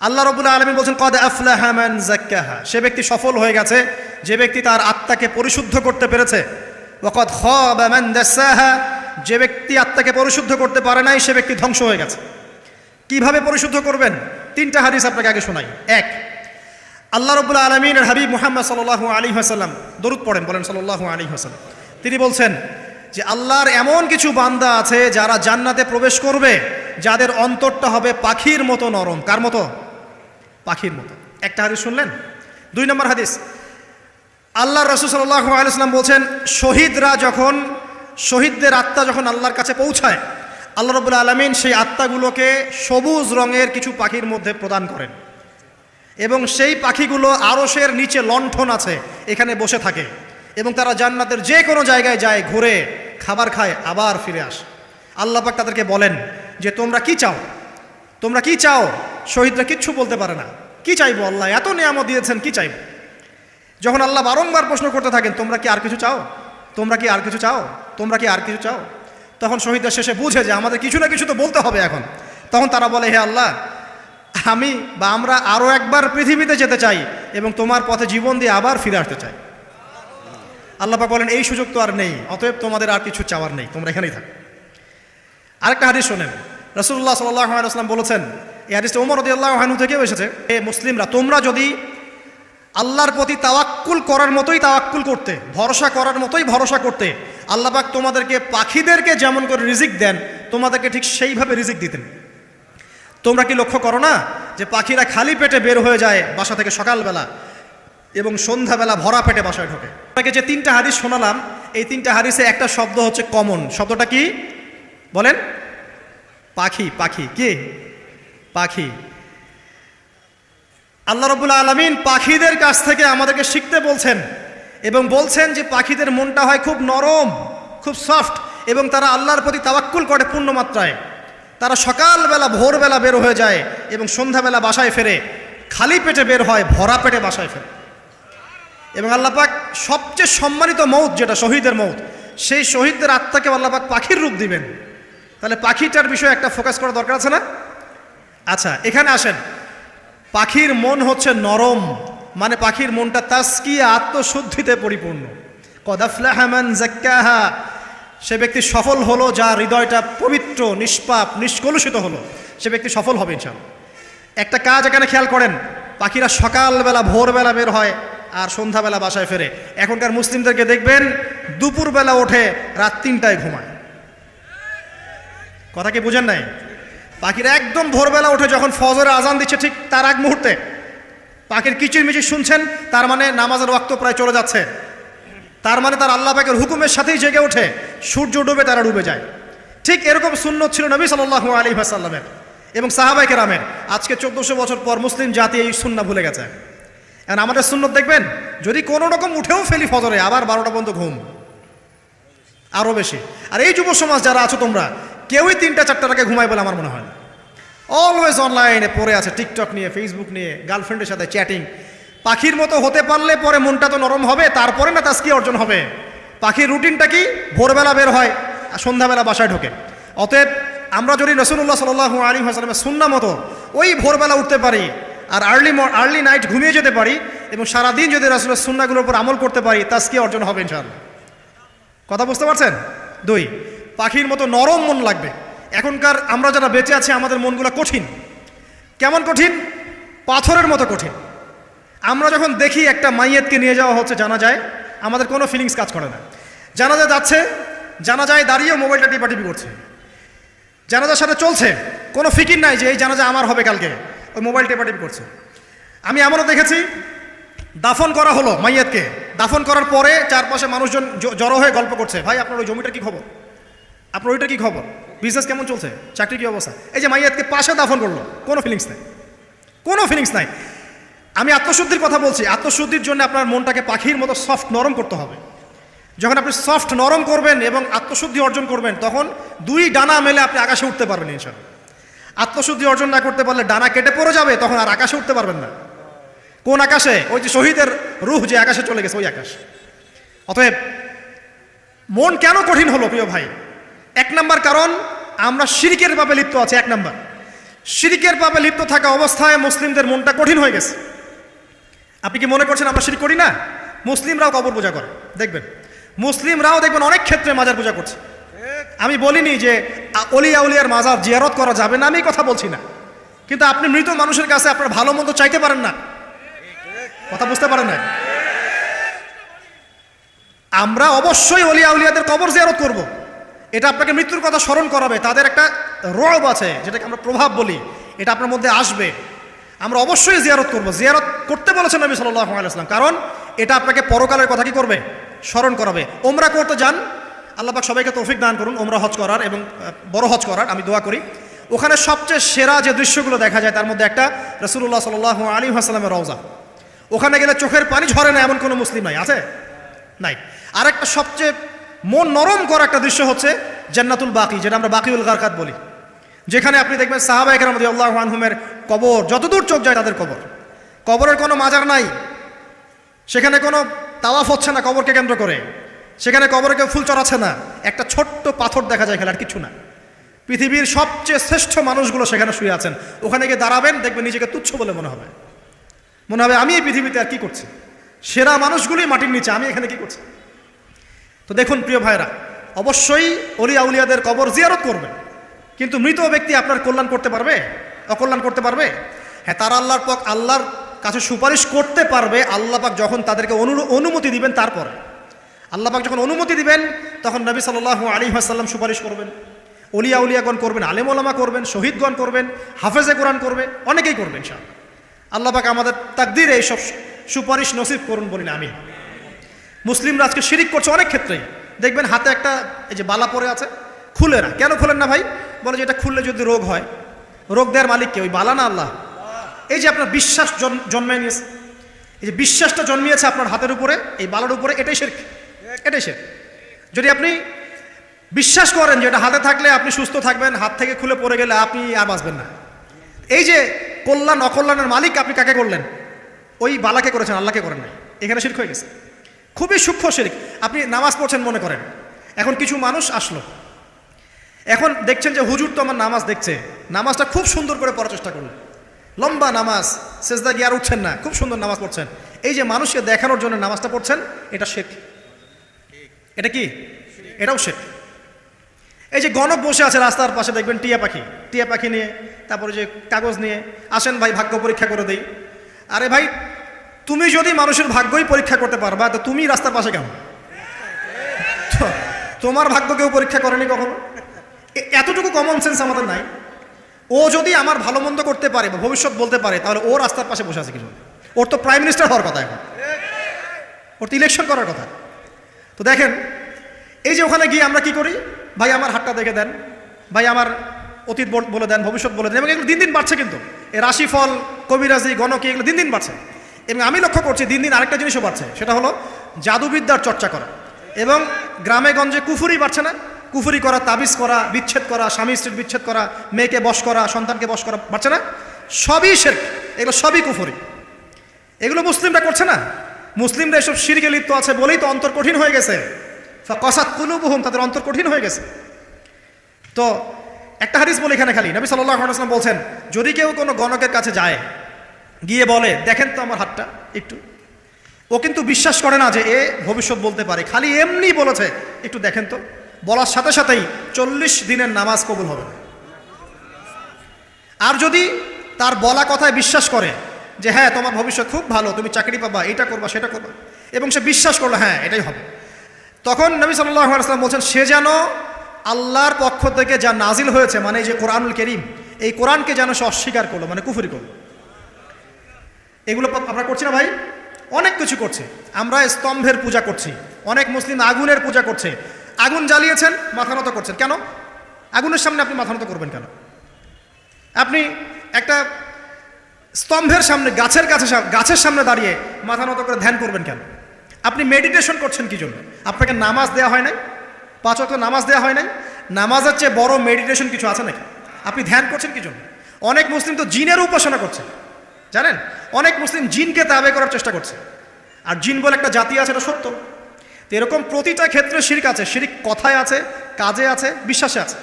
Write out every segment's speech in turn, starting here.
আল্লাহ রাব্বুল আলামিন বলছেন কদ আফলাহা মান যাক্কাহা, সে ব্যক্তি সফল হয়ে গেছে যে ব্যক্তি তার আত্মাকে পরিশুদ্ধ করতে পেরেছে। ওয়া কদ খাবা মান দাসাহা, যে ব্যক্তি আত্মাকে পরিশুদ্ধ করতে পারে নাই সে ব্যক্তি ধ্বংস হয়ে গেছে। কিভাবে পরিশুদ্ধ করবেন? তিনটা হাদিস আপনাকে আগে শোনাই। এক, আল্লাহ রাব্বুল আলামিনের হাবিব মুহাম্মদ সাল্লাল্লাহু আলাইহি ওয়াসাল্লাম, দরুদ পড়েন, বলেন সাল্লাল্লাহু আলাইহি ওয়াসাল্লাম। তিনি বলছেন যে আল্লাহর এমন কিছু বান্দা আছে যারা জান্নাতে প্রবেশ করবে যাদের অন্তরটা হবে পাখির মতো নরম। কার মতো? পাখির মতো। একটা হাদিস শুনলেন। দুই নম্বর হাদিস, আল্লাহর রাসূল সাল্লাল্লাহু আলাইহি ওয়াসাল্লাম বলছেন শহীদদের আত্মা যখন আল্লাহর কাছে পৌঁছায়, আল্লাহ রাব্বুল আলামিন সেই আত্মাগুলোকে সবুজ রঙের কিছু পাখির মধ্যে প্রদান করেন এবং সেই পাখিগুলো আরশের নিচে লণ্ঠন আছে এখানে বসে থাকে এবং তারা জান্নাতের যে কোনো জায়গায় যায়, ঘুরে খাবার খায়, আবার ফিরে আসে। আল্লাহ পাক তাদেরকে বলেন যে তোমরা কি চাও, তোমরা কি চাও? শহীদরা কিচ্ছু বলতে পারে না। কি চাইবো আল্লাহ, এত নিয়ামত দিয়েছেন, কি চাইবো? যখন আল্লাহ বারংবার প্রশ্ন করতে থাকেন তোমরা কি আর কিছু চাও, তোমরা কি আর কিছু চাও, তোমরা কি আর কিছু চাও, তখন শহীদরা শেষে বুঝে যে আমাদের কিছু না কিছু তো বলতে হবে এখন। তখন তারা বলে হে আল্লাহ, আমরা আরও একবার পৃথিবীতে যেতে চাই এবং তোমার পথে জীবন দিয়ে আবার ফিরে আসতে চাই। আল্লাহ পাক বলেন এই সুযোগ তো আর নেই, অতএব তোমাদের আর কিছু চাওয়ার নেই, তোমরা এখানেই থাকো। আরেকটা হাদিস শোনেন, রাসূলুল্লাহ সাল্লাল্লাহু আলাইহি ওয়াসাল্লাম বলেছেন, এই হাদিসটা ওমর রাদিয়াল্লাহু আনহু থেকেও এসেছে, হে মুসলিমরা, তোমরা যদি আল্লাহর প্রতি তাওয়াক্কুল করার মতোই তাওয়াক্কুল করতে, ভরসা করার মতোই ভরসা করতে, আল্লাহ পাক তোমাদেরকে পাখিদেরকে যেমন করে রিজিক দেন তোমাদেরকে ঠিক সেইভাবে রিজিক দিতেন। তোমরা কি লক্ষ্য করো না যে পাখিরা খালি পেটে বের হয়ে যায় বাসা থেকে সকালবেলা এবং সন্ধ্যাবেলা ভরা পেটে বাসায় ঢোকে? আপনাকে যে তিনটা হাদিস শোনালাম, এই তিনটা হাদিসে একটা শব্দ হচ্ছে কমন। শব্দটা কি বলেন? পাখি। পাখি কি? পাখি। আল্লাহ রাব্বুল আলামিন পাখিদের কাছ থেকে আমাদেরকে শিখতে বলছেন এবং বলছেন যে পাখিদের মনটা হয় খুব নরম, খুব সফট এবং তারা আল্লাহর প্রতি তাওয়াক্কুল করে পূর্ণ মাত্রায়। তারা সকালবেলা ভোরবেলা বের হয়ে যায় এবং সন্ধ্যাবেলা বাসায় ফেরে, খালি পেটে বের হয়, ভরা পেটে বাসায় ফেরে। এবং আল্লাহ পাক সবচেয়ে সম্মানিত মৌত যেটা শহীদের মৌত, সেই শহীদদের আত্মাকে আল্লাহ পাক পাখির রূপ দিবেন। তাহলে পাখিটার বিষয়ে একটা ফোকাস করা দরকার আছে না? আচ্ছা, এখানে আসেন। পাখির মন হচ্ছে নরম, মানে পাখির মনটা তাসকিয়া, আত্মশুদ্ধিতে পরিপূর্ণ। কদ আফলাহা মান যাক্কাহা, সে ব্যক্তি সফল হলো যার হৃদয়টা পবিত্র, নিষ্পাপ, নিষ্কলুষিত হলো, সে ব্যক্তি সফল হবে ইনশাআল্লাহ। একটা কাজ এখানে খেয়াল করেন, পাখিরা সকালবেলা ভোরবেলা বের হয় আর সন্ধ্যাবেলা বাসায় ফেরে। এখনকার মুসলিমদেরকে দেখবেন দুপুরবেলা ওঠে, রাত 3টায় ঘুমায়। কথা কি বুঝেন নাই? পাখিরা একদম ভোরবেলা ওঠে, যখন ফজরের আজান দিচ্ছে ঠিক তার আগ মুহূর্তে পাখির কিচিরমিচির শুনছেন, তার মানে নামাজের ওয়াক্ত প্রায় চলে যাচ্ছে, তার মানে তার আল্লাহ পাকের হুকুমের সাথেই জেগে ওঠে। সূর্য ডুবে তারা ডুবে যায়। ঠিক এরকম সুন্নত ছিল নবী সাল্লাল্লাহু আলাইহি ওয়াসাল্লামের এবং সাহাবায়ে কেরামের। আজকে 1400 বছর পর মুসলিম জাতি এই সুন্নাহ ভুলে গেছে। এখন আমাদের সুন্নত দেখবেন, যদি কোনো রকম উঠেও ফেলি ফজরে, আবার 12টা পর্যন্ত ঘুম, আরও বেশি। আর এই যুব সমাজ যারা আছো তোমরা, কেউই 3টা-4টার আগে ঘুমায় বলে আমার মনে হয় না। অলওয়েজ অনলাইনে পড়ে আছে, টিকটক নিয়ে, ফেসবুক নিয়ে, গার্লফ্রেন্ডের সাথে চ্যাটিং। পাখির মতো হতে পারলে পরে মনটা তো নরম হবে, তারপরে না তাসকিয়া অর্জন হবে। পাখির রুটিনটা কি? ভোরবেলা বের হয় আর সন্ধ্যাবেলা বাসায় ঢোকে। অতএব আমরা যদি রাসূলুল্লাহ সাল্লাল্লাহু আলাইহি ওয়াসাল্লামের সুন্নাহ মতো ওই ভোরবেলা উঠতে পারি আর আর্লি নাইট ঘুমিয়ে যেতে পারি এবং সারাদিন যদি রাসূলের সুন্নাহগুলোর উপর আমল করতে পারি, তাসকিয়া অর্জন হবে ইনশাআল্লাহ। কথা বুঝতে পারছেন? 2, পাখির মতো নরম মন লাগবে। এখনকার আমরা যারা বেঁচে আছি আমাদের মনগুলো কঠিন। কেমন কঠিন? পাথরের মতো কঠিন। আমরা যখন দেখি একটা মাইয়েতকে নিয়ে যাওয়া হচ্ছে জানাজায়, আমাদের কোনো ফিলিংস কাজ করে না। জানাজা যাচ্ছে, জানাজায় দাঁড়িয়ে মোবাইলটা টিপাটিপি করছে, জানাজার সাথে চলছে, কোনো ফিকির নাই যে এই জানাজা আমার হবে কালকে, ওই মোবাইল টিপাটিপি করছে। আমি এমনও দেখেছি, দাফন করা হলো মাইয়েতকে, দাফন করার পরে চারপাশে মানুষজন জড়ো হয়ে গল্প করছে, ভাই আপনার ওই জমিটার কী খবর, আপনার ওইটার কী খবর, বিজনেস কেমন চলছে, চাকরি কী অবস্থা। এই যে মাইয়াতকে পাশে দাফন করলো, কোনো ফিলিংস নাই, কোনো ফিলিংস নাই। আমি আত্মশুদ্ধির কথা বলছি। আত্মশুদ্ধির জন্য আপনার মনটাকে পাখির মতো সফট নরম করতে হবে। যখন আপনি সফট নরম করবেন এবং আত্মশুদ্ধি অর্জন করবেন, তখন 2 ডানা মেলে আপনি আকাশে উঠতে পারবেন ইনশাআল্লাহ। আত্মশুদ্ধি অর্জন না করতে পারলে ডানা কেটে পড়ে যাবে, তখন আর আকাশে উঠতে পারবেন না। কোন আকাশে? ওই যে শহীদের রূহ যে আকাশে চলে গেছে, ওই আকাশ। অতএব মন কেন কঠিন হলো প্রিয় ভাই? 1 নাম্বার কারণ, আমরা শিরকের পাপে লিপ্ত আছি। 1 নাম্বার, শিরকের পাপে লিপ্ত থাকা অবস্থায় মুসলিমদের মনটা কঠিন হয়ে গেছে। আপনি কি মনে করছেন আমরা শিরক করি না? মুসলিমরাও কবর পূজা করে, দেখবেন মুসলিমরাও দেখবেন অনেক ক্ষেত্রে মাজার পূজা করছে। আমি বলিনি যে অলি আউলিয়ার মাজার জিয়ারত করা যাবে না, আমি এই কথা বলছি না, কিন্তু আপনি মৃত মানুষের কাছে আপনার ভালো মন্দ চাইতে পারেন না, কথা বুঝতে পারেন না? আমরা অবশ্যই অলি আউলিয়াদের কবর জিয়ারত করব, এটা আপনাকে মৃত্যুর কথা স্মরণ করাবে, তাদের একটা রব আছে যেটাকে আমরা প্রভাব বলি, এটা আপনার মধ্যে আসবে। আমরা অবশ্যই জিয়ারত করব, জিয়ারত করতে বলেছেন নবী সাল্লাল্লাহু আলাইহি ওয়াসাল্লাম, কারণ এটা আপনাকে পরকালের কথা কি করবে, স্মরণ করাবে। ওমরা করতে যান, আল্লাহ পাক সবাইকে তৌফিক দান করুন ওমরা হজ করার এবং বড় হজ করার, আমি দোয়া করি। ওখানে সবচেয়ে সেরা যে দৃশ্যগুলো দেখা যায় তার মধ্যে একটা রাসূলুল্লাহ সাল্লাল্লাহু আলাইহি ওয়াসাল্লামের রওজা। ওখানে গেলে চোখের পানি ঝরে না এমন কোনো মুসলিম নাই, আছে? নাই। আরেকটা সবচেয়ে মন নরম করা একটা দৃশ্য হচ্ছে জান্নাতুল বাকি, যেটা আমরা বাকিউল গারকাত বলি, যেখানে আপনি দেখবেন সাহাবা একরাম রাদিয়াল্লাহু আনহুমের কবর, যতদূর চোখ যায় তাদের কবর, কবরের কোনো মাজার নাই, সেখানে কোনো তাওয়াফ হচ্ছে না কবরকে কেন্দ্র করে, সেখানে কবরে কেউ ফুল চড়াচ্ছে না, একটা ছোট্ট পাথর দেখা যায় খেলার কিছু না। পৃথিবীর সবচেয়ে শ্রেষ্ঠ মানুষগুলো সেখানে শুয়ে আছেন, ওখানে গিয়ে দাঁড়াবেন, দেখবেন নিজেকে তুচ্ছ বলে মনে হবে, আমি এই পৃথিবীতে আর কি করছি, সেরা মানুষগুলোই মাটির নিচে, আমি এখানে কি করছি। তো দেখুন প্রিয় ভাইরা, অবশ্যই অলি আউলিয়াদের কবর জিয়ারত করবেন, কিন্তু মৃত ব্যক্তি আপনার কল্যাণ করতে পারবে, অকল্যাণ করতে পারবে? হ্যাঁ, তারা আল্লাহর কাছে সুপারিশ করতে পারবে আল্লাহ পাক যখন তাদেরকে অনুমতি দিবেন। তারপরে আল্লাহ পাক যখন অনুমতি দিবেন তখন নবী সাল্লাল্লাহু আলাইহি ওয়াসাল্লাম সুপারিশ করবেন, অলি আউলিয়াগণ করবেন, আলেম ওলামা করবেন, শহীদগণ করবেন, হাফেজে কোরআন করবে, অনেকেই করবেন ইনশাআল্লাহ। আল্লাহ পাক আমাদের তাকদীরে এইসব সুপারিশ নসিব করুন বলি না আমি। মুসলিমরা আজকে শিরিক করছে অনেক ক্ষেত্রেই, দেখবেন হাতে একটা এই যে বালা পরে আছে, খুলে না। কেন খুলেন না ভাই? বলে যে এটা খুললে যদি রোগ হয়, রোগ দেওয়ার মালিক কে? ওই বালা না আল্লাহ? এই যে আপনার বিশ্বাস জন্মায় নিয়েছে, এই যে বিশ্বাসটা জন্মিয়েছে আপনার হাতের উপরে, এই বালার উপরে, এটাই শিরক, এটাই শিরক। যদি আপনি বিশ্বাস করেন যে এটা হাতে থাকলে আপনি সুস্থ থাকবেন, হাত থেকে খুলে পড়ে গেলে আপনি আর বাঁচবেন না, এই যে কল্যাণ অকল্যাণের মালিক আপনি কাকে করলেন? ওই বালাকে করেছেন, আল্লাহকে করেন নাই, এখানে শিরক হয়ে গেছে, খুবই সূক্ষ্ম শিরক। আপনি নামাজ পড়ছেন মনে করেন, এখন কিছু মানুষ আসলো, এখন দেখছেন যে হুজুর তো আমার নামাজ দেখছে, নামাজটা খুব সুন্দর করে পড়ার চেষ্টা করলেন, লম্বা নামাজ, সেজদা গিয়ে আর উঠছেন না, খুব সুন্দর নামাজ পড়ছেন, এই যে মানুষকে দেখানোর জন্য নামাজটা পড়ছেন, এটা শিরক। এটা কি? এটাও শিরক। এই যে গণক বসে আছে রাস্তার পাশে, দেখবেন টিয়া পাখি নিয়ে, তারপরে যে কাগজ নিয়ে, আসেন ভাই ভাগ্য পরীক্ষা করে দেই। আরে ভাই, তুমি যদি মানুষের ভাগ্যই পরীক্ষা করতে পারবা তো তুমি রাস্তার পাশে কেন? তোমার ভাগ্য কেউ পরীক্ষা করেনি কখনো? এতটুকু কমন সেন্স আমাদের নাই। ও যদি আমার ভালো মন্দ করতে পারে বা ভবিষ্যৎ বলতে পারে, তাহলে ও রাস্তার পাশে বসে আছে কিছু? ওর তো প্রাইম মিনিস্টার হওয়ার কথা, এখন ওর তো ইলেকশন করার কথা। তো দেখেন, এই যে ওখানে গিয়ে আমরা কি করি, ভাই আমার হাতটা দেখে দেন, ভাই আমার অতীত বলে দেন, ভবিষ্যৎ বলে দেন, এবং এগুলো দিন দিন বাড়ছে, কিন্তু এই রাশিফল, কবিরাজি, গণকে, এগুলো দিন দিন বাড়ছে। এবং আমি লক্ষ্য করছি দিন দিন আরেকটা জিনিসও বাড়ছে, সেটা হলো জাদুবিদ্যার চর্চা করা, এবং গ্রামে গঞ্জে কুফুরি বাড়ছে না? কুফুরি করা, তাবিজ করা, বিচ্ছেদ করা, স্বামী স্ত্রীর বিচ্ছেদ করা, মেয়েকে বশ করা, সন্তানকে বশ করা বাড়ছে না? সবই শিরক, এগুলো সবই কুফুরি। এগুলো মুসলিমরা করছে না? মুসলিমরা এসব শিরকে লিপ্ত আছে বলেই তো অন্তর কঠিন হয়ে গেছে, ফাকাসাত কুলুবুহুম, তাদের অন্তর কঠিন হয়ে গেছে। তো একটা হাদিস বলে এখানে খালি, নবী সাল্লাল্লাহু আলাইহি ওয়াসাল্লাম বলছেন, যদি কেউ কোনো গণকের কাছে যায়, গিয়ে বলে দেখেন তো আমার হাতটা একটু, ও কিন্তু বিশ্বাস করে না যে এ ভবিষ্যৎ বলতে পারে, খালি এমনি বলেছে একটু দেখেন তো, বলার সাথে সাথেই 40 দিনের নামাজ কবুল হবে। আর যদি তার বলা কথায় বিশ্বাস করে যে হ্যাঁ তোমার ভবিষ্যৎ খুব ভালো, তুমি চাকরি পাবা, এটা করবা সেটা করবা, এবং সে বিশ্বাস করলো হ্যাঁ এটাই হবে, তখন নবী সাল্লাল্লাহু আলাইহি ওয়াসাল্লাম বলছেন সে যেন আল্লাহর পক্ষ থেকে যা নাজিল হয়েছে, মানে এই যে কোরআনুল কারীম, এই কোরআনকে যেন সে অস্বীকার করলো, মানে কুফরি করলো। এগুলো আমরা করছি না ভাই? অনেক কিছু করছে। আমরা স্তম্ভের পূজা করছি, অনেক মুসলিম আগুনের পূজা করছে, আগুন জ্বালিয়েছেন মাথা নত করছেন, কেন? আগুনের সামনে আপনি মাথা নত করবেন কেন? আপনি একটা স্তম্ভের সামনে, গাছের সামনে দাঁড়িয়ে মাথা নত করে ধ্যান করবেন কেন? আপনি মেডিটেশন করছেন কি জন্য? আপনাকে নামাজ দেওয়া হয় নাই? 5 ওয়াক্ত নামাজ দেওয়া হয় নাই? নামাজের চেয়ে বড় মেডিটেশন কিছু আছে নাকি? আপনি ধ্যান করছেন কি জন্য? অনেক মুসলিম তো জিনের উপাসনা করছে, জানেন? অনেক মুসলিম জিনকে তাবে করার চেষ্টা করছে, আর জিন বলে একটা জাতি আছে, এটা সত্য। তো এরকম প্রতিটা ক্ষেত্রে শিরক আছে, শিরক কথায় আছে, কাজে আছে, বিশ্বাসে আছে।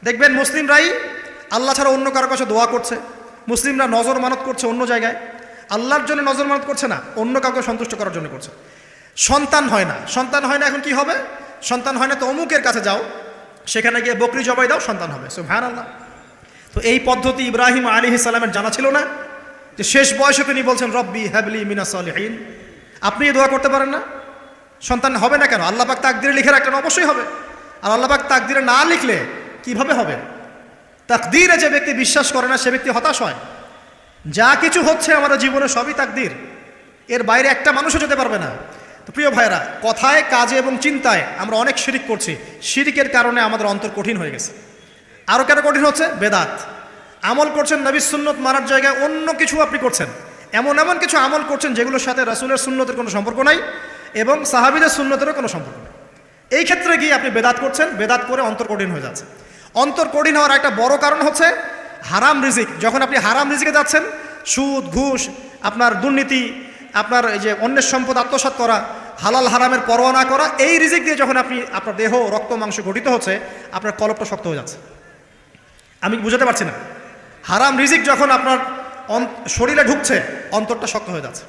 দেখবেন মুসলিমরাই আল্লাহ ছাড়া অন্য কারো কাছে দোয়া করছে, মুসলিমরা নজর মানত করছে অন্য জায়গায়, আল্লাহর জন্য নজর মানত করছে না, অন্য কাউকে সন্তুষ্ট করার জন্য করছে। সন্তান হয় না, সন্তান হয় না, এখন কি হবে? সন্তান হয় না তো অমুকের কাছে যাও, সেখানে গিয়ে বকরি জবাই দাও, সন্তান হবে। সুবহানাল্লাহ। তো এই পদ্ধতি ইব্রাহিম আলাইহিস সালামের জানা ছিল না, যে শেষ বয়সে তিনি বলছেন রব্বি হাবলি মিনাস সালিহিন। আপনি এই দোয়া করতে পারেন না? সন্তান হবে না কেন? আল্লাহ পাক তাকদিরে লিখে রাখলেন, অবশ্যই হবে। আর আল্লাহ পাক তাকদিরে না লিখলে কিভাবে হবে? তাকদিরে যে ব্যক্তি বিশ্বাস করে না সে ব্যক্তি হতাশ হয়। যা কিছু হচ্ছে আমাদের জীবনে সবই তাকদির, এর বাইরে একটা মানুষও যেতে পারবে না। তো প্রিয় ভাইরা, কথায়, কাজে এবং চিন্তায় আমরা অনেক শিরিক করছি। শিরিকের কারণে আমাদের অন্তর কঠিন হয়ে গেছে। আরও কেন কঠিন হচ্ছে? বেদাত। আমল করছেন নবীর সুন্নত মানার জায়গায় অন্য কিছু আপনি করছেন, এমন এমন কিছু আমল করছেন যেগুলোর সাথে রাসূলের সুন্নতের কোনো সম্পর্ক নাই এবং সাহাবীদের সুন্নতেরও কোনো সম্পর্ক নেই। এই ক্ষেত্রে গিয়ে আপনি বেদাত করছেন, বেদাত করে অন্তর কঠিন হয়ে যাচ্ছে। অন্তর কঠিন হওয়ার একটা বড় কারণ হচ্ছে হারাম রিজিক। যখন আপনি হারাম রিজিকে যাচ্ছেন, সুদ, ঘুষ, আপনার দুর্নীতি, আপনার এই যে অন্যের সম্পদ আত্মসাৎ করা, হালাল হারামের পরোয়া না করা, এই রিজিক দিয়ে যখন আপনি আপনার দেহ, রক্ত, মাংস গঠিত হচ্ছে, আপনার কলবটা শক্ত হয়ে যাচ্ছে। আমি বুঝাতে পারছি না? হারাম রিজিক যখন আপনার শরীরে ঢুকছে, অন্তরটা শক্ত হয়ে যাচ্ছে।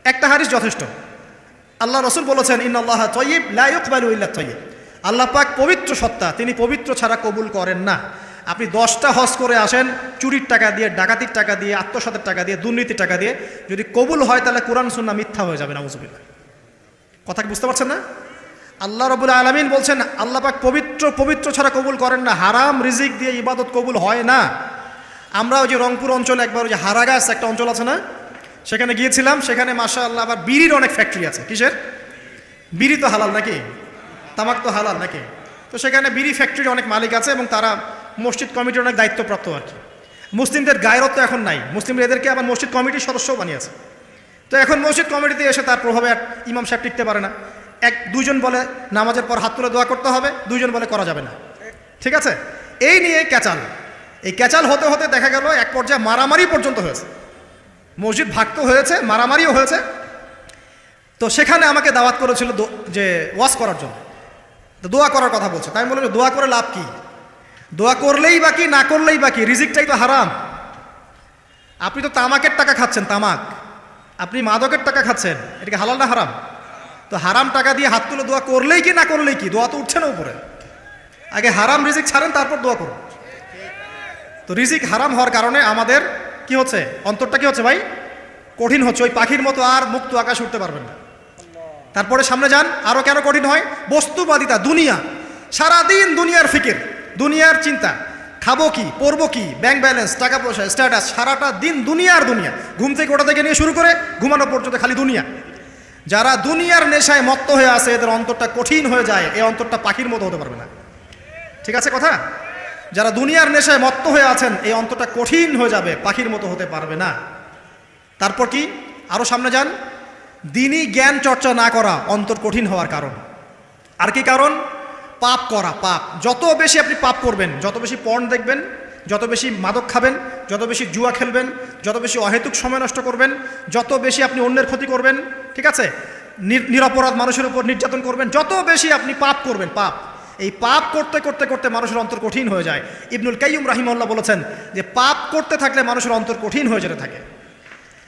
একটা হাদিস যথেষ্ট। আল্লাহ রসুল বলেছেন ইন্নাল্লাহা তাইয়্যিব লা ইয়াকবালু ইল্লা তাইয়্যিব। আল্লাহ পাক পবিত্র সত্তা, তিনি পবিত্র ছাড়া কবুল করেন না। আপনি 10টা হজ করে আসেন, চুরির টাকা দিয়ে, ডাকাতির টাকা দিয়ে, আত্মসাতের টাকা দিয়ে, দুর্নীতির টাকা দিয়ে, যদি কবুল হয় তাহলে কোরআন সুন্নাহ মিথ্যা হয়ে যাবে, নাউযুবিল্লাহ। কথা কি বুঝতে পারছেন না? আল্লাহ রাব্বুল আলামিন বলছেন আল্লাহ পাক পবিত্র ছাড়া কবুল করেন না। হারাম রিজিক দিয়ে ইবাদত কবুল হয় না। আমরা ওই যে রংপুর অঞ্চলে একবার ওই যে হারাগাছ একটা অঞ্চল আছে না, সেখানে গিয়েছিলাম। সেখানে মাশাআল্লাহ আবার বিড়ির অনেক ফ্যাক্টরি আছে। কিসের? বিড়ি তো হালাল নাকি? তামাক তো হালাল নাকি? তো সেখানে বিড়ি ফ্যাক্টরির অনেক মালিক আছে এবং তারা মসজিদ কমিটির অনেক দায়িত্বপ্রাপ্ত আর কি। মুসলিমদের গায়রত এখন নাই, মুসলিমরা এদেরকে আবার মসজিদ কমিটির সদস্যও বানিয়েছে। তো এখন মসজিদ কমিটিতে এসে তার প্রভাবে ইমাম সাহেব টিকতে পারে না। দুইজন বলে নামাজের পর হাত তুলে দোয়া করতে হবে, দুইজন বলে করা যাবে না। ঠিক আছে? এই নিয়ে ক্যাচাল। এই ক্যাচাল হতে হতে দেখা গেল এক পর্যায়ে মারামারি পর্যন্ত হয়েছে। মসজিদ ভাগত হয়েছে, মারামারিও হয়েছে। তো সেখানে আমাকে দাওয়াত করেছিল যে ওয়াজ করার জন্য। তো দোয়া করার কথা বলছে। তাই আমি বললাম দোয়া করে লাভ কি? দোয়া করলেই বাকি, না করলেই বাকি, রিজিকটাই তো হারাম। আপনি তো তামাকের টাকা খাচ্ছেন, তামাক, আপনি মাদকের টাকা খাচ্ছেন, এটাকে হালাল না হারাম? তো হারাম টাকা দিয়ে হাত তুলে দোয়া করলেই কি, না করলেই কি? দোয়া তো উঠছে না উপরে। আগে হারাম রিজিক ছাড়েন, তারপর দোয়া করুন। তো রিজিক হারাম হওয়ার কারণে আমাদের কি হচ্ছে? অন্তরটা কি হচ্ছে ভাই? কঠিন হচ্ছে। ওই পাখির মতো আর মুক্ত আকাশে উঠতে পারবেন না। তারপরে সামনে যান, আরও কেন কঠিন হয়? বস্তুবাদিতা, দুনিয়া। সারাদিন দুনিয়ার ফিকির, দুনিয়ার চিন্তা, খাবো কি, পরবো কি, ব্যাংক ব্যালেন্স, টাকা পয়সা, স্ট্যাটাস, সারাটা দিন দুনিয়ার দুনিয়া। ঘুম থেকে ওটা থেকে নিয়ে শুরু করে ঘুমানো পর্যন্ত খালি দুনিয়া। যারা দুনিয়ার নেশায় মত্ত হয়ে আছে, এদের অন্তরটা কঠিন হয়ে যায়। এই অন্তরটা পাখির মতো হতে পারবে না। ঠিক আছে কথা? যারা দুনিয়ার নেশায় মত্ত হয়ে আছেন, এই অন্তরটা কঠিন হয়ে যাবে, পাখির মতো হতে পারবে না। তারপর কি? আরও সামনে যান। দিনই জ্ঞান চর্চা না করা অন্তর কঠিন হওয়ার কারণ। আর কি কারণ? পাপ করা, পাপ। যত বেশি আপনি পাপ করবেন, যত বেশি পর্ন দেখবেন, যত বেশি মাদক খাবেন, যত বেশি জুয়া খেলবেন, যত বেশি অহেতুক সময় নষ্ট করবেন, যত বেশি আপনি অন্যের ক্ষতি করবেন, ঠিক আছে, নিরপরাধ মানুষের উপর নির্যাতন করবেন, যত বেশি আপনি পাপ করবেন, পাপ। এই পাপ করতে করতে করতে মানুষের অন্তর কঠিন হয়ে যায়। ইবনুল কাইয়্যিম রাহিমাহুল্লাহ বলেছেন যে পাপ করতে থাকলে মানুষের অন্তর কঠিন হয়ে যেতে থাকে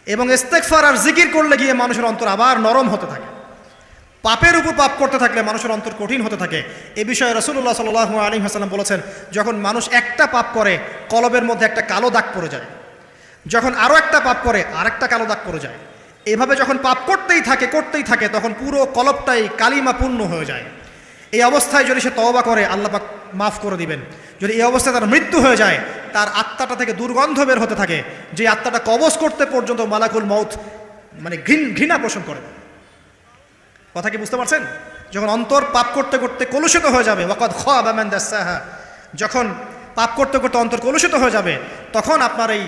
এবং ইস্তেগফার আর জিকির করলে গিয়ে মানুষের অন্তর আবার নরম হতে থাকে। পাপের উপর পাপ করতে থাকলে মানুষের অন্তর কঠিন হতে থাকে। এ বিষয়ে রাসূলুল্লাহ সাল্লাল্লাহু আলাইহি ওয়াসাল্লাম বলেছেন, যখন মানুষ একটা পাপ করে কলবের মধ্যে একটা কালো দাগ পড়ে যায়, যখন আরও একটা পাপ করে আরেকটা কালো দাগ পড়ে যায়। এভাবে যখন পাপ করতেই থাকে তখন পুরো কলবটাই কালিমাপূর্ণ হয়ে যায়। এই অবস্থায় যদি সে তওবা করে, আল্লাহ পাক মাফ করে দিবেন। যদি এই অবস্থায় তার মৃত্যু হয়ে যায়, তার আত্মাটা থেকে দুর্গন্ধ বের হতে থাকে, যে আত্মাটা কবজ করতে পর্যন্ত মালাকুল মউত মানে ঘৃণা পোষণ করে। কথা কি বুঝতে পারছেন? যখন অন্তর পাপ করতে করতে কলুষিত হয়ে যাবে, ওয়াকাদ খাবা মান দাসাহা, যখন পাপ করতে করতে অন্তর কলুষিত হয়ে যাবে, তখন আপনার এই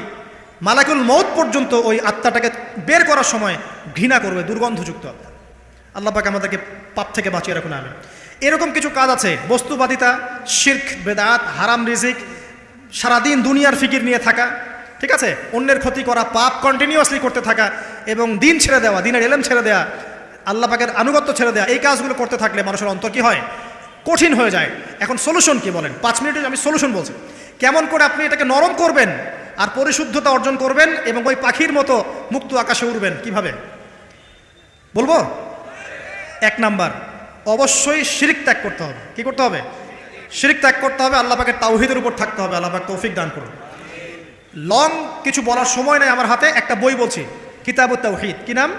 মালাকুল মউত পর্যন্ত ওই আত্মাটাকে বের করার সময় ঘৃণা করবে, দুর্গন্ধযুক্ত আত্মা। আল্লাহ পাক আমাদেরকে পাপ থেকে বাঁচিয়ে রাখুন, আমিন। এরকম কিছু কাজ আছে, বস্তুবাদিতা, শিরক, বেদাত, হারাম রিজিক, সারাদিন দুনিয়ার ফিকির নিয়ে থাকা, ঠিক আছে, অন্যের ক্ষতি করা, পাপ কন্টিনিউয়াসলি করতে থাকা এবং দিন ছেড়ে দেওয়া, দিনের ইলম ছেড়ে দেওয়া, আল্লাহ পাকের আনুগত্য ছেড়ে দেওয়া। এই কাজগুলো করতে থাকলে মানুষের অন্তর কি হয়? কঠিন হয়ে যায়। এখন সলিউশন কি বলেন? 5 মিনিটে আমি সলিউশন বলছি। কেমন করে আপনি এটাকে নরম করবেন আর পরিশুদ্ধতা অর্জন করবেন এবং ওই পাখির মতো মুক্ত আকাশে উড়বেন কিভাবে বলবো? 1 নাম্বার, অবশ্যই শিরক ত্যাগ করতে হবে। কি করতে হবে? শিরক ত্যাগ করতে হবে। আল্লাহ পাকের তাওহীদের উপর থাকতে হবে। আল্লাহ পাক তৌফিক দান করুন। লং কিছু বলার সময় নেই আমার হাতে, একটা বই বলছি, কিতাবুত তাওহীদ। কি নাম?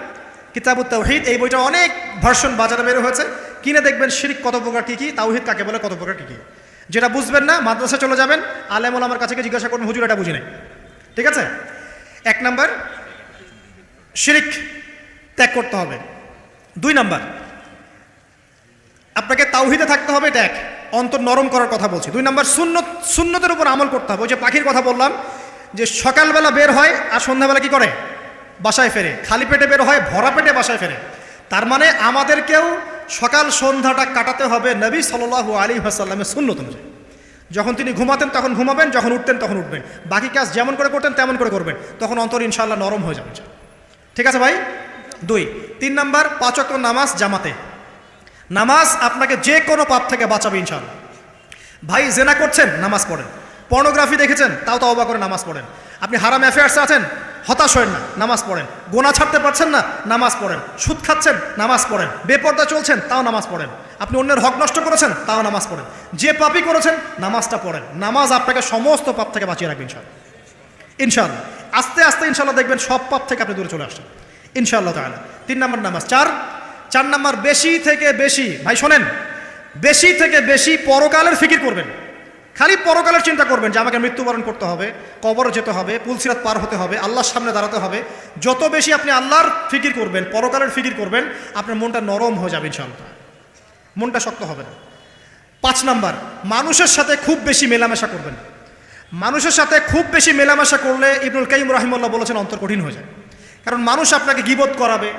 কিতাবুত তাওহীদ। এই বইটা অনেক ভার্সন বাজারে বের হয়েছে, কিনে দেখবেন শিরক কত প্রকার কী কী, তাওহীদ কাকে বলে কত প্রকার কী কী। যেটা বুঝবেন না মাদ্রাসা চলে যাবেন, আলেম ওলামার কাছে জিজ্ঞাসা করবেন, হুজুর এটা বুঝি নাই। ঠিক আছে? 1 নাম্বার শিরক ত্যাগ করতে হবে। 2 নাম্বার আপনাকে তাওহীদে থাকতে হবে, এটা এক, অন্তর নরম করার কথা বলছি। 2 নাম্বার সুন্নতের উপর আমল করতে হবে। ওই যে পাখির কথা বললাম, যে সকালবেলা বের হয় আর সন্ধ্যাবেলা কি করে? বাসায় ফেরে। খালি পেটে বের হয়, ভরা পেটে বাসায় ফেরে। তার মানে আমাদেরকেও সকাল সন্ধ্যাটা কাটাতে হবে নবী সাল্লাল্লাহু আলাইহি ওয়াসাল্লামের সুন্নত অনুযায়ী। যখন তিনি ঘুমাতেন তখন ঘুমাবেন, যখন উঠতেন তখন উঠবেন, বাকি কাজ যেমন করে করতেন তেমন করে করবেন, তখন অন্তর ইনশাআল্লাহ নরম হয়ে যাবে। ঠিক আছে ভাই? 2। 3 নাম্বার 5 ওয়াক্ত নামাজ জামাতে। নামাজ আপনাকে যে কোনো পাপ থেকে বাঁচাবে ইনশাআল্লাহ। ভাই জেনা করছেন, নামাজ পড়েন। পর্নোগ্রাফি দেখেছেন, তাও তওবা করে নামাজ পড়েন। আপনি হারাম অ্যাফেয়ার্সে আছেন, হতাশ হয়েন না, নামাজ পড়েন। গোনা ছাড়তে পারছেন না, নামাজ পড়েন। সুদ খাচ্ছেন, নামাজ পড়েন। বেপর্দা চলছেন, তাও নামাজ পড়েন। আপনি অন্যের হক নষ্ট করেছেন, তাও নামাজ পড়েন। যে পাপই করেছেন, নামাজটা পড়েন। নামাজ আপনাকে সমস্ত পাপ থেকে বাঁচিয়ে রাখবে ইনশাআল্লাহ। ইনশাআল্লাহ আস্তে আস্তে ইনশাআল্লাহ দেখবেন সব পাপ থেকে আপনি দূরে চলে আসছেন ইনশাআল্লাহ তাআলা। 3 নাম্বার নামাজ। 4 নাম্বার বেশি থেকে বেশি, ভাই শোনেন, বেশি থেকে বেশি পরকালের ফিকির করবেন। খালি পরকালের চিন্তা করবেন যে আমাকে মৃত্যুবরণ করতে হবে, কবরে যেতে হবে, পুলসিরাত পার হতে হবে, আল্লাহর সামনে দাঁড়াতে হবে। যত বেশি আপনি আল্লাহর ফিকির করবেন, পরকালের ফিকির করবেন, আপনার মনটা নরম হয়ে যাবে ইনশাআল্লাহ, মনটা শক্ত হবে না। 5 নাম্বার মানুষের সাথে খুব বেশি মেলামেশা করবেন। মানুষের সাথে খুব বেশি মেলামেশা করলে ইবনুল কাইয়িম রাহিমাহুল্লাহ বলেছেন অন্তর কঠিন হয়ে যায়। কারণ মানুষ আপনাকে গীবত করাবে,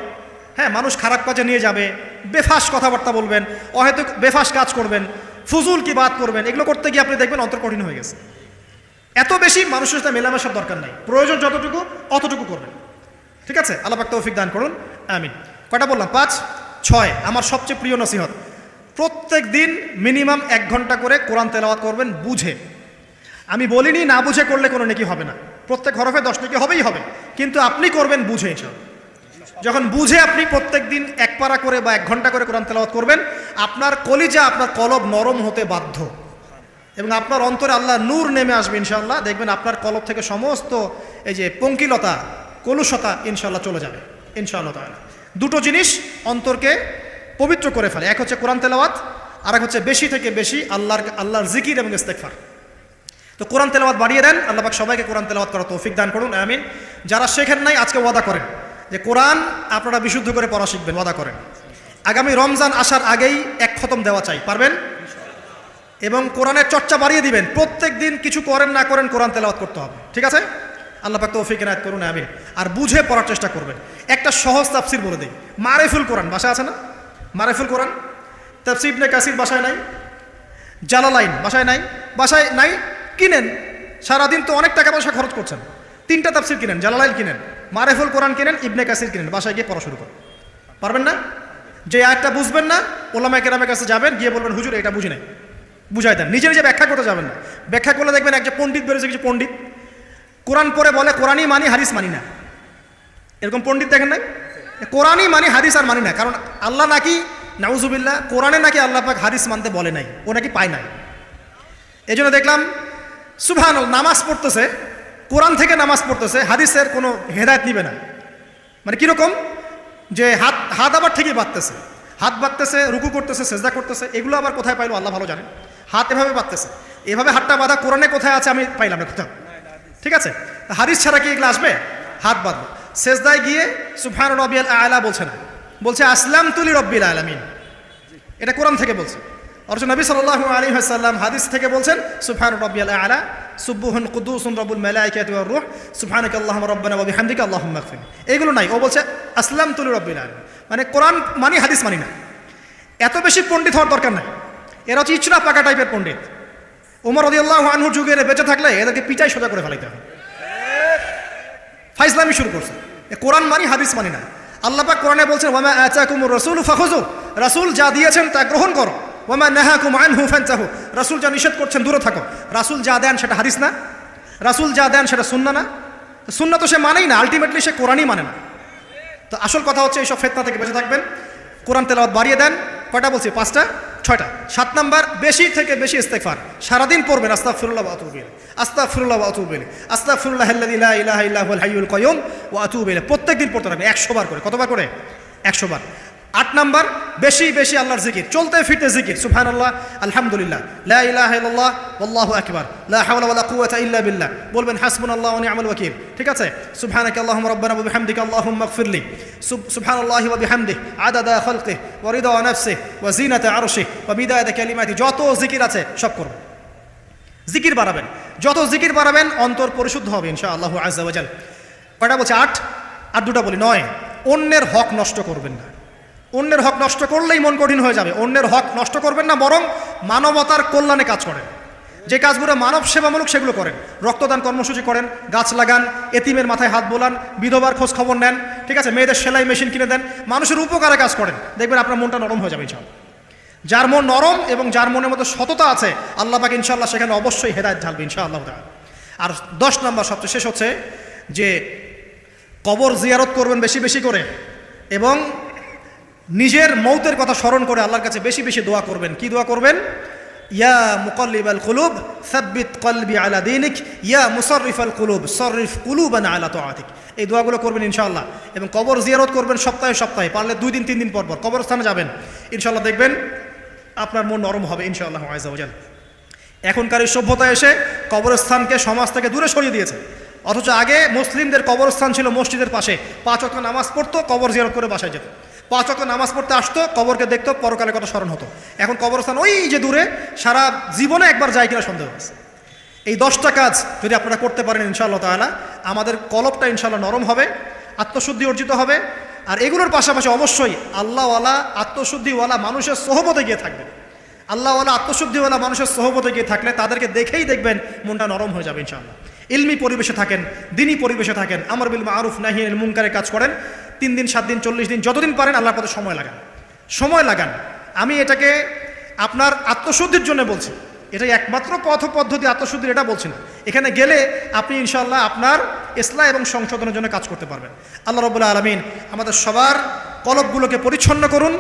হ্যাঁ, মানুষ খারাপ কাজে নিয়ে যাবে, বেফাস কথাবার্তা বলবেন, অহেতুক বেফাস কাজ করবেন, ফুজুল কি বাত করবেন, এগুলো করতে গিয়ে আপনি দেখবেন অন্তর কঠিন হয়ে গেছে। এত বেশি মানুষের সাথে মেলামেশার দরকার নাই, প্রয়োজন যতটুকু অতটুকু করবেন। ঠিক আছে? আল্লাহ পাক তৌফিক দান করুন, আমিন। কয়টা বললাম? 5, 6। আমার সবচেয়ে প্রিয় নসিহত, প্রত্যেক দিন মিনিমাম 1 ঘন্টা করে কোরআন তেলাওয়াত করবেন বুঝে। আমি বলিনি না বুঝে করলে কোনো নেকি হবে না, প্রত্যেক হরফে 10 নেকি হবেই হবে, কিন্তু আপনি করবেন বুঝে ইনশাআল্লাহ। যখন বুঝে আপনি প্রত্যেক দিন 1 পারা করে বা 1 ঘন্টা করে কোরআন তেলাওয়াত করবেন, আপনার কলিজা, আপনার কলব নরম হতে বাধ্য এবং আপনার অন্তরে আল্লাহ নূর নেমে আসবে ইনশাআল্লাহ। দেখবেন আপনার কলব থেকে সমস্ত এই যে পঙ্কিলতা, কলুষতা ইনশাআল্লাহ চলে যাবে ইনশাআল্লাহ তাআলা। 2টো জিনিস অন্তরকে পবিত্র করে ফেলে, এক হচ্ছে কোরআন তেলাওয়াত, আর এক হচ্ছে বেশি থেকে বেশি আল্লাহর জিকির এবং ইস্তেগফার। তো কোরআন তেলাওয়াত বাড়িয়ে দেন, আল্লাহ পাক সবাইকে কোরআন তেলাওয়াত করার তৌফিক দান করুন, আমিন। যারা শেখেন নাই আজকে ওয়াদা করেন যে কোরআন আপনারা বিশুদ্ধ করে পড়া শিখবেন, ওয়াদা করেন। আগামী রমজান আসার আগেই 1 খতম দেওয়া চাই, পারবেন? এবং কোরআনের চর্চা বাড়িয়ে দিবেন, প্রত্যেক দিন কিছু করেন না করেন কোরআন তেলাওয়াত করতে হবে। ঠিক আছে? আল্লাহ পাক তৌফিক এনায়েত করুন, আমিন। আর বুঝে পড়ার চেষ্টা করবেন। একটা সহজ তাফসির বলে দিই, মারিফুল কোরআন বাসায় আছে না? মারিফুল কোরআন তাফসির ইবনে কাসির বাসায় নাই, জালালাইন বাসায় নাই, বাসায় নাই, কিনেন। সারাদিন তো অনেক টাকা পয়সা খরচ করছেন, 3টা তাফসির কিনেন, জালালাইন কিনেন, মারিফুল কোরআন কিনেন, ইবনে কাসির কিনেন, বাসায় গিয়ে পড়া শুরু করেন। পারবেন না? যে আয়াতটা বুঝবেন না, ওলামায়ে কেরামের কাছে যাবেন, গিয়ে বলবেন হুজুর এটা বুঝি নাই, বুঝাই দেন। নিজে নিজে ব্যাখ্যা করতে যাবেন না, ব্যাখ্যা করলে দেখবেন একটা পণ্ডিত বেরোছে, কিছু পণ্ডিত কোরআন পড়ে বলে কোরআনই মানি হাদিস মানি না, এরকম পণ্ডিত দেখেন নাই? কোরআনই মানি হাদিস আর মানি না, কারণ আল্লাহ নাকি নাউজুবিল্লাহ কোরআনে নাকি আল্লাহ পাক হাদিস মানতে বলে নাই, ও নাকি পায় নাই। এই জন্য দেখলাম সুবহানাল্লাহ নামাজ পড়তেছে, কোরআন থেকে নামাজ পড়তেছে, হাদিসের কোনো হেদায়েত নিবে না। মানে কীরকম যে হাত আবার ঠিকই বাঁধতেছে, হাত বাঁধতেছে, রুকু করতেছে, সেজদা করতেছে, এগুলো আবার কোথায় পাইলো আল্লাহ ভালো জানেন। হাত এভাবে বাঁধতেছে, এভাবে হাতটা বাঁধা কোরআনে কোথায় আছে আমি পাইলাম না কোথাও। ঠিক আছে? হাদিস ছাড়া কি এগুলো আসবে? হাত বাঁধবে। সেজদায় গিয়ে সুবহান রাব্বিয়াল আ'লা বলছে না, বলছে আসলামতু লিরাব্বিল আলামিন, এটা কোরআন থেকে বলছে। অথচ নবী সাল্লাল্লাহু আলাইহি ওয়াসাল্লাম হাদিস থেকে বলছেন সুবহান রাব্বিয়াল আ'লা সুবহুন কুদ্দুসুন রব্বুল মালাইকাতি ওয়ার রূহ সুবহানাকাল্লাহুম্মা রাব্বানা ওয়া বিহামদিকা আল্লাহুম্মা ইগফির। এগুলো নাই, ও বলছে আসলামতু লিরাব্বিল আলামিন, মানে কোরআন মানি হাদিস মানি না। এত বেশি পণ্ডিত হওয়ার দরকার নাই, এরা হচ্ছে ইচড়া পাকা টাইপের পণ্ডিত। ওমর রাদিয়াল্লাহু আনহুর যুগে বেঁচে থাকলে এদেরকে পিটাই সোজা করে ফেলাইতে হবে। ফাইজলামি শুরু করছে, কোরআন মানি হাদিস মানি না। আল্লাহ পাক কোরআনে বলছেন ওয়ামা আতাকুমুর রাসূলু ফাখুযু, রাসূল যা দিয়েছেন তা গ্রহণ করো। ওয়া মা নাহাকুম আনহু ফান্তাহু, রাসূল যা নিষেধ করছেন দূরে থাকো। রাসূল যা দেন সেটা হাদিস না, রাসূল যা দেন সেটা সুন্নাহ না, সুন্নাহ তো সে মানেই না, আলটিমেটলি সে কোরআনই মানে না। তো আসল কথা হচ্ছে এইসব ফিতনা থেকে বেঁচে থাকবেন, কোরআন তেলাওয়াত বাড়িয়ে দেন। কয়টা বলছি? 5টা 6টা। 7 নাম্বার, বেশি থেকে বেশি ইস্তেগফার সারাদিন পড়বেন। আস্তাগফিরুল্লাহ ওয়া আতুবু ইলাইহি, আস্তাগফিরুল্লাহ ওয়া আতুবু ইলাইহি, আস্তাগফিরুল্লাহাল্লাযী লা ইলাহা ইল্লা হুয়াল হাইয়ুল কাইয়্যুম ওয়া আতুবু ইলাইহি। প্রত্যেকদিন পড়তে থাকবেন 100 বার করে। কতবার করে? 100 বার। 8 নাম্বার, বেশি বেশি আল্লাহর জিকির, চলতে ফিরতে জিকির। সুবহানাল্লাহ, আলহামদুলিল্লাহ, লা ইলাহা ইল্লাল্লাহ, আল্লাহু আকবার, লা হাওলা ওয়ালা কুওয়াতা ইল্লা বিল্লাহ। বলবেন হাসবুনাল্লাহু ওয়া নি'মাল ওয়াকিল। ঠিক আছে? সুবহানাকা আল্লাহুম্মা রাব্বানা ওয়া বিহামদিকা আল্লাহুম্মা ইগফিরলি, সুবহানাল্লাহি ওয়া বিহামদিহি আদাদা খালকিহি ওয়া রিদা নাফসিহি ওয়া জিনাতা আরশিহি ওয়া মিদাদা কালিমাতিহি। যত জিকির আছে সব করবেন, জিকির বাড়াবেন। যত জিকির বাড়াবেন অন্তর পরিশুদ্ধ হবে ইনশাআল্লাহু আযজা ওয়া জাল। কয়টা বলছে? 8। আর 2টা বলি। 9, অন্যের হক নষ্ট করবেন না। অন্যের হক নষ্ট করলেই মন কঠিন হয়ে যাবে। অন্যের হক নষ্ট করবেন না, বরং মানবতার কল্যাণে কাজ করেন। যে কাজগুলো মানব সেবামূলক সেগুলো করেন। রক্তদান কর্মসূচি করেন, গাছ লাগান, এতিমের মাথায় হাত বোলান, বিধবার খোঁজ খবর নেন। ঠিক আছে? মেয়েদের সেলাই মেশিন কিনে দেন, মানুষের উপকারে কাজ করেন। দেখবেন আপনার মনটা নরম হয়ে যাবে ইনশাআল্লাহ। যার মন নরম এবং যার মনের মধ্যে সততা আছে, আল্লাহ পাক ইনশাআল্লাহ সেখানে অবশ্যই হেদায়েত ঢালবে ইনশাআল্লাহ তাআলা। আর 10 নাম্বার, সবচেয়ে শেষ হচ্ছে যে কবর জিয়ারত করবেন বেশি বেশি করে, এবং নিজের মৌতের কথা স্মরণ করে আল্লাহর কাছে বেশি বেশি দোয়া করবেন। কি দোয়া করবেন? ইয়া মুকাল্লিবাল কুলুব সাব্বিত কলবি আলা দীনিক, ইয়া মুসাররিফাল কুলুব সররিফ কুলুবানা আলা তাআতিক। এই দোয়াগুলো করবেন ইনশাআল্লাহ। এবং কবর জিয়ারত করবেন সপ্তাহে সপ্তাহে, পারলে 2 দিন 3 দিন পর পর কবরস্থানে যাবেন। ইনশাআল্লাহ দেখবেন আপনার মন নরম হবে ইনশাআল্লাহ আযজা ওয়া জাল। এখনকার এই সভ্যতা এসে কবরস্থানকে সমাজ থেকে দূরে সরিয়ে দিয়েছে। অথচ আগে মুসলিমদের কবরস্থান ছিল মসজিদের পাশে, 5 ওয়াক্ত নামাজ পড়তো, কবর জিয়ারত করে বাসায় যেত। 5 ওয়াক্ত নামাজ পড়তে আসতো, কবরকে দেখতো, পরকালে কথা স্মরণ হতো। এখন কবরস্থান ওই যে দূরে, সারা জীবনে একবার যায় কিনা সন্দেহ আছে। এই 10টা কাজ যদি আপনারা করতে পারেন ইনশাআল্লাহ তাআলা, আমাদের কলবটা ইনশাআল্লাহ নরম হবে, আত্মশুদ্ধি অর্জিত হবে। আর এগুলোর পাশাপাশি অবশ্যই আল্লাহওয়ালা আত্মশুদ্ধিওয়ালা মানুষের সোহবতে গিয়ে থাকবেন। আল্লাহওয়ালা আত্মশুদ্ধিওয়ালা মানুষের সোহবতে গিয়ে থাকলে তাদেরকে দেখেই দেখবেন মনটা নরম হয়ে যাবে ইনশাআল্লাহ। ইলমি পরিবেশে থাকেন, দিনী পরিবেশে থাকেন, আমর বিল মারুফ নাহি আনিল মুনকারের কাজ করেন। 3 দিন 7 দিন 40 দিন যতদিন পারেন আল্লাহর পথে সময় লাগান, সময় লাগান। আমি এটাকে আপনার আত্মশুদ্ধির জন্য বলছি, এটাই একমাত্র পথ পদ্ধতি আত্মশুদ্ধির, এটা বলছি না। এখানে গেলে আপনি ইনশাআল্লাহ আপনার ইসলাহ এবং সংশোধনের জন্য কাজ করতে পারবেন। আল্লাহ রাব্বুল আলামিন আমাদের সবার কলবগুলোকে পরিচ্ছন্ন করুন।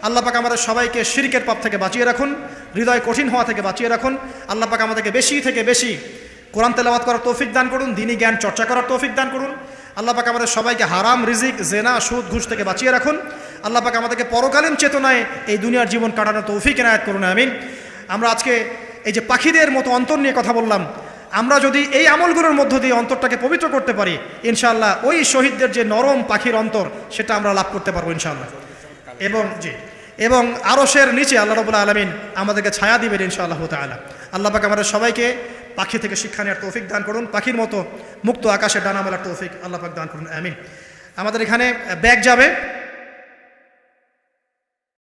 আল্লাহ পাক আমাদের সবাইকে শিরকের পাপ থেকে বাঁচিয়ে রাখুন, হৃদয় কঠিন হওয়া থেকে বাঁচিয়ে রাখুন। আল্লাহ পাক আমাদেরকে বেশি থেকে বেশি কোরআন তেলাওয়াত করার তৌফিক দান করুন, দ্বীনি জ্ঞান চর্চা করার তৌফিক দান করুন। আল্লাহ পাক আমাদের সবাইকে হারাম রিজিক, জেনা, সুদ, ঘুষ থেকে বাঁচিয়ে রাখুন। আল্লাহ পাক আমাদেরকে পরকালীন চেতনায় এই দুনিয়ার জীবন কাটানোর তৌফিক এনায়েত করুন, আমিন। আমরা আজকে এই যে পাখিদের মতো অন্তর নিয়ে কথা বললাম, আমরা যদি এই আমলগুলোর মধ্য দিয়ে অন্তরটাকে পবিত্র করতে পারি, ইনশাআল্লাহ ওই শহীদদের যে নরম পাখির অন্তর, সেটা আমরা লাভ করতে পারবো ইনশাআল্লাহ। এবং আরশের নিচে আল্লাহ রাব্বুল আলামিন আমাদেরকে ছায়া দিবেন ইনশাআল্লাহ তাআলা। আল্লাহ পাক আমাদের সবাইকে পাখি থেকে শিক্ষা নেওয়ার তৌফিক দান করুন, পাখির মতো মুক্ত আকাশে ডানা মেলার তৌফিক আল্লাহ পাক দান করুন, আমিন। আমাদের এখানে ব্যাগ যাবে।